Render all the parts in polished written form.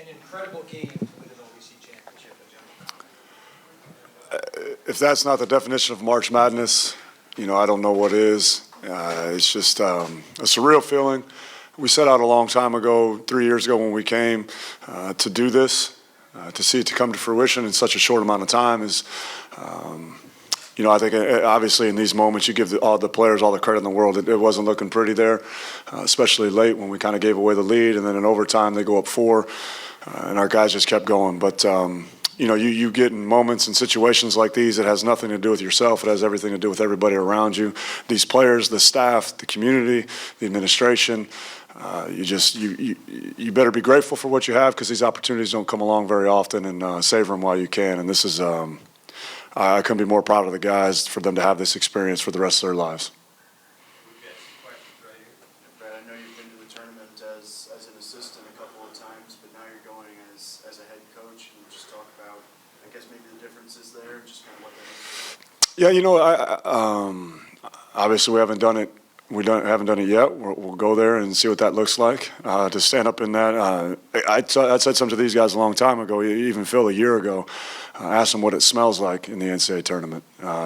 an incredible game to win an OVC championship, gentlemen. If that's not the definition of March Madness, I don't know what is. It's just a surreal feeling. We set out a long time ago, 3 years ago when we came, to do this, to see it to come to fruition in such a short amount of time is, I think obviously in these moments you give all the players all the credit in the world. It wasn't looking pretty there, especially late when we kind of gave away the lead, and then in overtime they go up 4, and our guys just kept going. But you get in moments and situations like these, it has nothing to do with yourself. It has everything to do with everybody around you. These players, the staff, the community, the administration. You better be grateful for what you have, because these opportunities don't come along very often, and savor them while you can. And this is, I couldn't be more proud of the guys for them to have this experience for the rest of their lives. We've got some questions right here. Brad, I know you've been to the tournament as an assistant a couple of times, but now you're going as a head coach. Can you just talk about, I guess, maybe the differences there, and just kind of what that is? Yeah, obviously we haven't done it. Haven't done it yet. We'll go there and see what that looks like. To stand up in that, I said something to these guys a long time ago, even Phil a year ago. Asked them what it smells like in the NCAA tournament.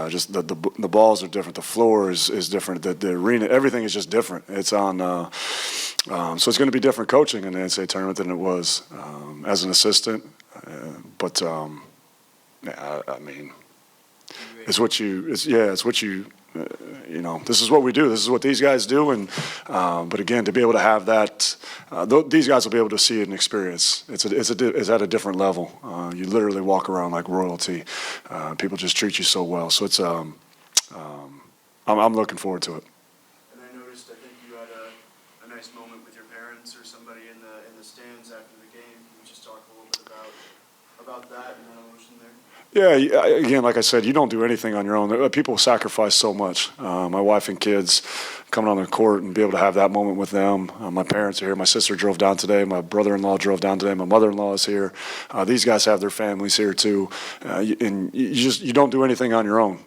Just the balls are different. The floor is different. The arena, everything is just different. It's on. So it's going to be different coaching in the NCAA tournament than it was as an assistant. But I mean, it's what you. It's what you. This is what we do. This is what these guys do. And but again, to be able to have that, these guys will be able to see it and experience. It's at a different level. You literally walk around like royalty. People just treat you so well. So it's I'm looking forward to it. And I noticed, I think you had a nice moment with your parents or somebody in the stands after the game. Can you just talk a little bit about that and that emotion there? Yeah, again, like I said, you don't do anything on your own. People sacrifice so much. My wife and kids coming on the court and be able to have that moment with them. My parents are here. My sister drove down today. My brother-in-law drove down today. My mother-in-law is here. These guys have their families here too. And you don't do anything on your own.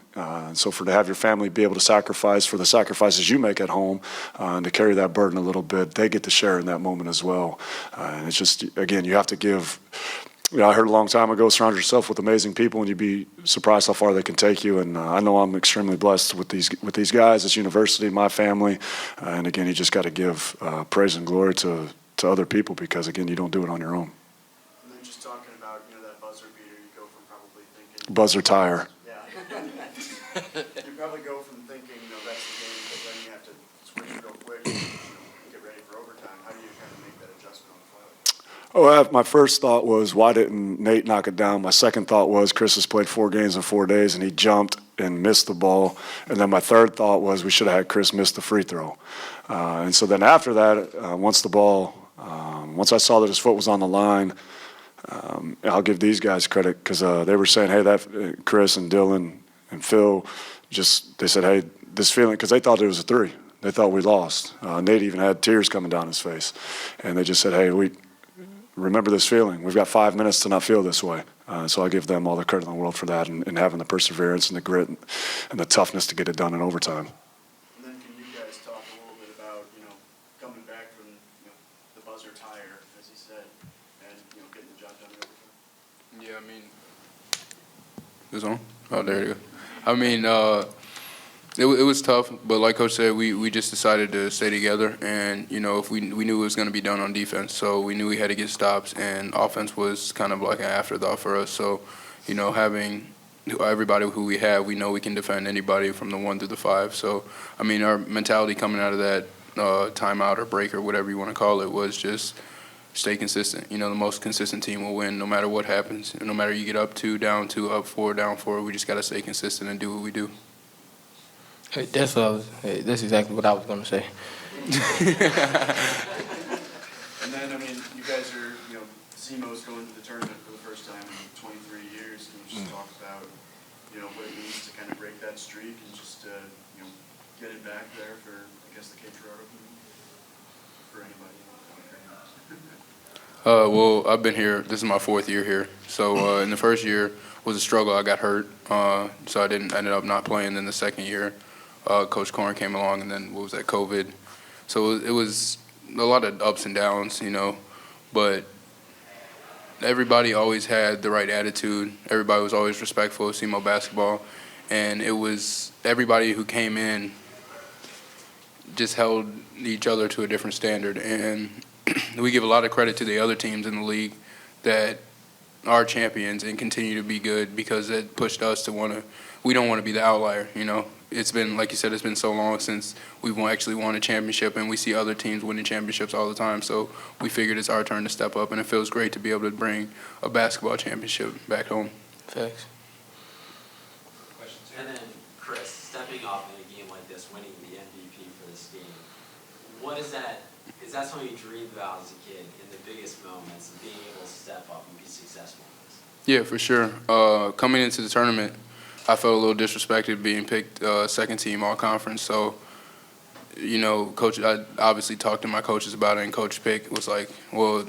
So to have your family be able to sacrifice for the sacrifices you make at home, and to carry that burden a little bit, they get to share in that moment as well. And it's just, again, you have to give. I heard a long time ago, surround yourself with amazing people and you'd be surprised how far they can take you. And I know I'm extremely blessed with these guys, this university, my family. And again, you just got to give praise and glory to other people, because again, you don't do it on your own. And then just talking about that buzzer beater, you go from probably thinking buzzer tire. Yeah. You probably go from thinking that's the game, but then you have to switch real quick and get ready for overtime. How do you kind of make that adjustment on the fly? My first thought was, why didn't Nate knock it down? My second thought was, Chris has played 4 games in 4 days, and he jumped and missed the ball. And then my third thought was, we should have had Chris miss the free throw. And so then after that, once I saw that his foot was on the line, I'll give these guys credit, because they were saying, hey, that Chris and Dylan and Phil, they said, hey, this feeling, because they thought it was a 3. They thought we lost. Nate even had tears coming down his face. And they just said, hey, we remember this feeling. We've got 5 minutes to not feel this way. So I give them all the credit in the world for that, and having the perseverance and the grit and the toughness to get it done in overtime. And then can you guys talk a little bit about, coming back from, the buzzer tire, as he said, and, getting the job done in overtime? Yeah, I mean, this on? Oh, there you go. I mean, it was tough, but like Coach said, we just decided to stay together, and if we knew it was going to be done on defense, so we knew we had to get stops, and offense was kind of like an afterthought for us. So, having everybody who we have, we know we can defend anybody from the 1 through the 5. So, I mean, our mentality coming out of that timeout or break or whatever you want to call it was just stay consistent. The most consistent team will win no matter what happens. No matter you get up 2, down 2, up 4, down 4, we just got to stay consistent and do what we do. Hey, that's exactly what I was going to say. And then, I mean, you guys are, Zemo's going to the tournament for the first time in 23 years. Can you just talk about, what it means to kind of break that streak and just, get it back there for, I guess, the Cape Girardeau community? For anybody. Well, I've been here. This is my 4th year here. So in the first year was a struggle. I got hurt, so I ended up not playing. Then the second year, Coach Korn came along, and then what was that, COVID. So it was a lot of ups and downs, but everybody always had the right attitude. Everybody was always respectful of SEMO basketball. And it was everybody who came in just held each other to a different standard. And we give a lot of credit to the other teams in the league that are champions and continue to be good because it pushed us to we don't want to be the outlier, you know. It's been, like you said, it's been so long since we've actually won a championship, and we see other teams winning championships all the time. So we figured it's our turn to step up, and it feels great to be able to bring a basketball championship back home. Facts. And then, Chris, stepping up in a game like this, winning the MVP for this game, what is that something you dreamed about as a kid in the biggest moments of being able to step up and be successful in this? Yeah, for sure. Coming into the tournament, I felt a little disrespected being picked second team all conference. So, you know, Coach, I obviously talked to my coaches about it, and Coach Pick was like, well,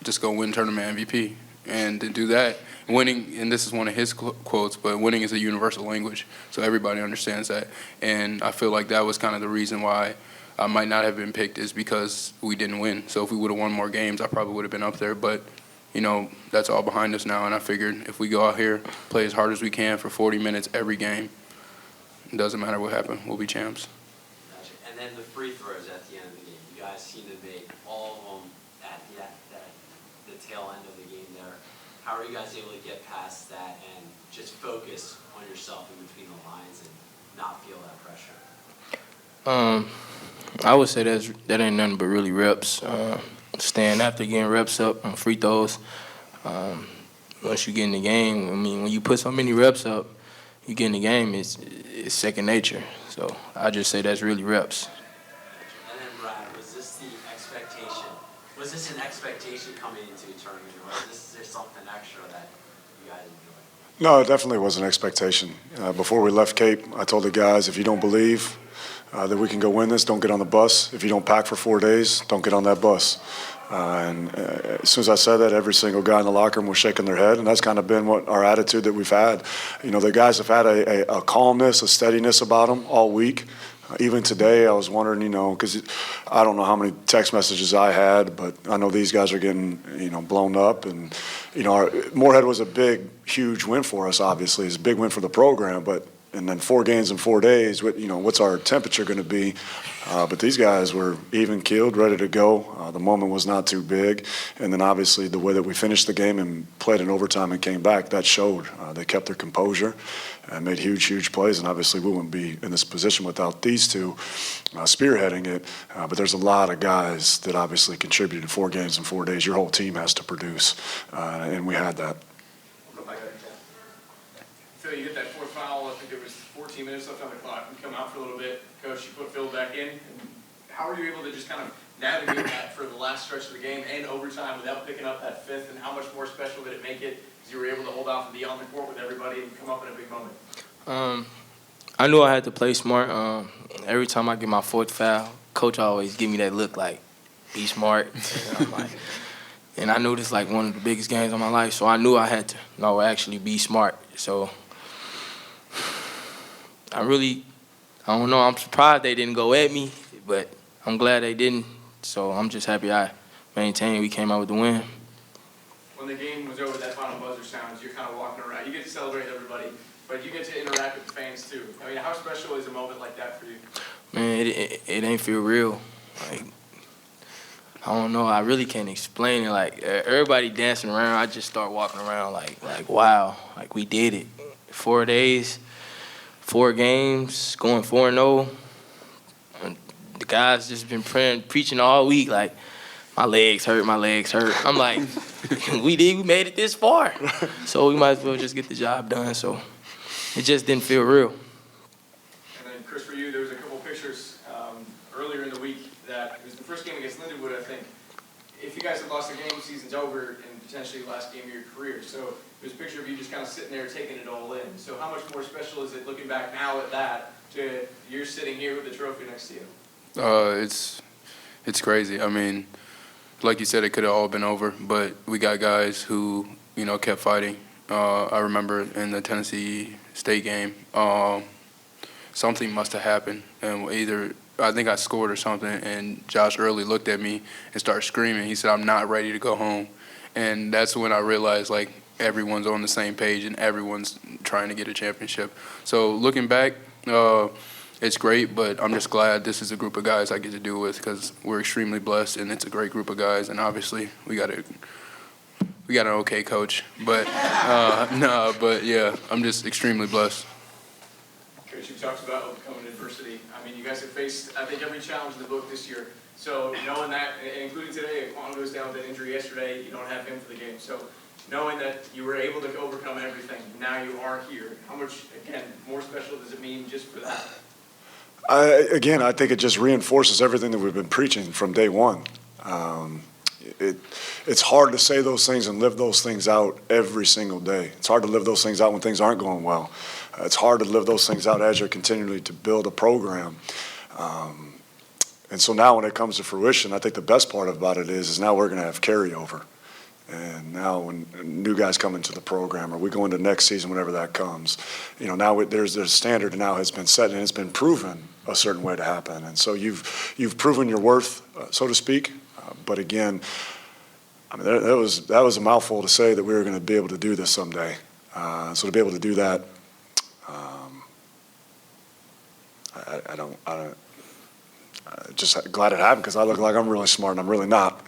just go win tournament MVP. And to do that, winning, and this is one of his quotes, but winning is a universal language, so everybody understands that. And I feel like that was kind of the reason why I might not have been picked, is because we didn't win. So if we would have won more games, I probably would have been up there. But, you know, that's all behind us now, and I figured if we go out here, play as hard as we can for 40 minutes every game, it doesn't matter what happened, we'll be champs. Gotcha. And then the free throws at the end of the game. You guys seem to make all of them at the tail end of the game there. How are you guys able to get past that and just focus on yourself in between the lines and not feel that pressure? I would say that ain't nothing but really reps. Staying after getting reps up on free throws. Once you get in the game, I mean, when you put so many reps up, you get in the game, it's second nature. So I just say that's really reps. And then, Brad, was this the expectation? Was this an expectation coming into the tournament, or was there something extra that you guys enjoyed? No, it definitely was an expectation. Before we left Cape, I told the guys, if you don't believe that we can go win this, don't get on the bus. If you don't pack for 4 days, don't get on that bus. And as soon as I said that, every single guy in the locker room was shaking their head, and that's kind of been what our attitude that we've had. You know, the guys have had a calmness, a steadiness about them all week. Even today, I was wondering, you know, because I don't know how many text messages I had, but I know these guys are getting, you know, blown up. And, you know, Moorhead was a big, huge win for us, obviously. It's a big win for the program, and then 4 games in 4 days, you know, what's our temperature going to be? But these guys were even keeled, ready to go. The moment was not too big. And then obviously the way that we finished the game and played in overtime and came back, that showed. They kept their composure and made huge, huge plays. And obviously we wouldn't be in this position without these two spearheading it. But there's a lot of guys that obviously contributed 4 games in 4 days. Your whole team has to produce, and we had that. Phil, you hit that fourth foul. I think there was 14 minutes left on the clock. You come out for a little bit. Coach, you put Phil back in. And how were you able to just kind of navigate that for the last stretch of the game and overtime without picking up that fifth? And how much more special did it make it because you were able to hold off and be on the court with everybody and come up in a big moment? I knew I had to play smart. Every time I get my fourth foul, Coach always give me that look like, be smart. And I knew this like one of the biggest games of my life, so I knew I had to actually be smart. So I don't know. I'm surprised they didn't go at me, but I'm glad they didn't. So I'm just happy I maintained. We came out with the win. When the game was over, that final buzzer sounds, you're kind of walking around. You get to celebrate everybody, but you get to interact with the fans too. I mean, how special is a moment like that for you? Man, it ain't feel real. Like, I don't know. I really can't explain it. Like, everybody dancing around, I just start walking around like wow, like we did it. 4 days, 4 games, going 4-0. The guys just been preaching all week, like, my legs hurt. I'm like, we made it this far. So we might as well just get the job done. So it just didn't feel real. And then, Chris, for you, there was a couple pictures earlier in the week that it was the first game against Lindenwood, I think. If you guys had lost the game, the season's over, and potentially the last game of your career. So there's a picture of you just kind of sitting there taking it all in. So how much more special is it looking back now at that to you're sitting here with the trophy next to you? It's crazy. I mean, like you said, it could have all been over, but we got guys who, you know, kept fighting. I remember in the Tennessee State game, something must have happened, and either I think I scored or something, and Josh Early looked at me and started screaming. He said, "I'm not ready to go home." And that's when I realized, like, everyone's on the same page and everyone's trying to get a championship. So looking back, it's great, but I'm just glad this is a group of guys I get to do with, because we're extremely blessed and it's a great group of guys. And obviously we got an okay coach, but but yeah, I'm just extremely blessed. Coach, you talked about overcoming adversity. I mean, you guys have faced, I think, every challenge in the book this year. So knowing that, and including today, if Quan goes down with an injury yesterday, you don't have him for the game. So knowing that you were able to overcome everything, now you are here, how much, again, more special does it mean just for that? I think it just reinforces everything that we've been preaching from day one. It's hard to say those things and live those things out every single day. It's hard to live those things out when things aren't going well. It's hard to live those things out as you're continually to build a program. And so now when it comes to fruition, I think the best part about it is now we're going to have carryover. And now when new guys come into the program, or we go into next season, whenever that comes, now there's a standard now has been set and it's been proven a certain way to happen. And so you've proven your worth, so to speak. But again, I mean, that was a mouthful to say that we were going to be able to do this someday. So to be able to do that, just glad it happened, because I look like I'm really smart and I'm really not.